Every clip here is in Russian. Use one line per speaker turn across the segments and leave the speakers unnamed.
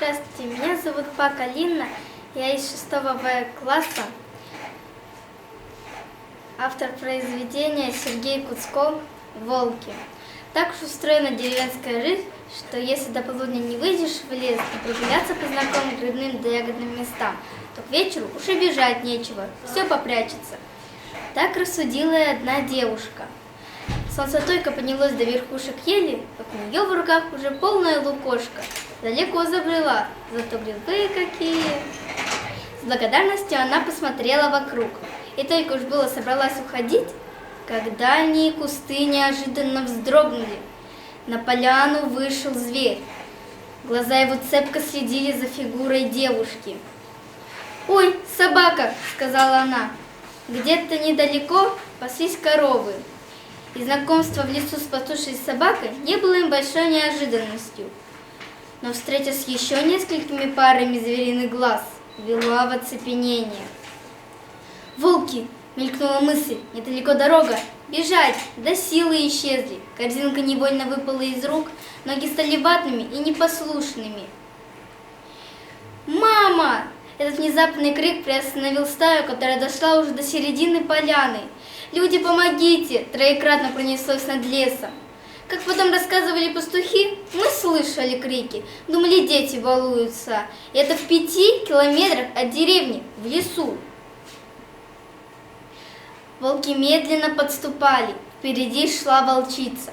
Здравствуйте, меня зовут Пака Линна, я из 6 В класса, автор произведения Сергей Куцков «Волки». Так уж устроена деревенская жизнь, что если до полудня не выйдешь в лес и прогуляться по знакомым грибным да ягодным местам, то к вечеру уж и бежать нечего, все попрячется. Так рассудила и одна девушка. Солнце только поднялось до верхушек ели, как у нее в руках уже полная лукошка. Далеко забрела, зато грибы какие. С благодарностью она посмотрела вокруг, и только уж было собралась уходить, как дальние кусты неожиданно вздрогнули. На поляну вышел зверь. Глаза его цепко следили за фигурой девушки. «Ой, собака!» — сказала она. Где-то недалеко паслись коровы. И знакомство в лесу с пастушей собакой не было им большой неожиданностью. Но встреча с еще несколькими парами звериных глаз вела в оцепенение. «Волки!» — мелькнула мысль. «Недалеко дорога. Бежать!» Да силы исчезли. Корзинка невольно выпала из рук, ноги стали ватными и непослушными. «Мама!» Этот внезапный крик приостановил стаю, которая дошла уже до середины поляны. «Люди, помогите!» Троекратно пронеслось над лесом. Как потом рассказывали пастухи, мы слышали крики, думали, дети балуются. И это в 5 километрах от деревни, в лесу. Волки медленно подступали, впереди шла волчица.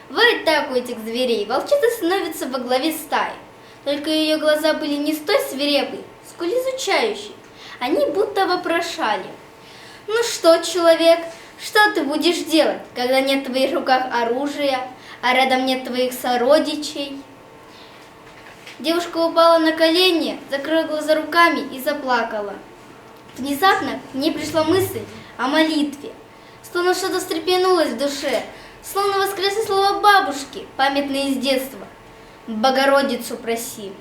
Бывает так у этих зверей, волчица становится во главе стаи. Только ее глаза были не столь свирепой, сколь изучающей. Они будто вопрошали: «Ну что, человек, что ты будешь делать, когда нет в твоих руках оружия, а рядом нет твоих сородичей?» Девушка упала на колени, закрыла глаза руками и заплакала. Внезапно к ней пришла мысль о молитве. Словно что-то встрепенулось в душе, словно воскресли слова бабушки, памятные из детства: «Богородицу проси».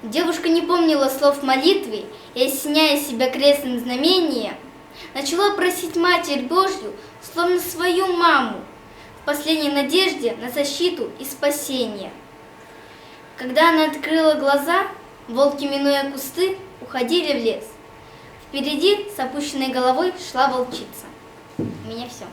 Девушка не помнила слов молитвы и, осеняя себя крестным знамением, начала просить Матерь Божью, словно свою маму, в последней надежде на защиту и спасение. Когда она открыла глаза, волки, минуя кусты, уходили в лес. Впереди с опущенной головой шла волчица. У меня все.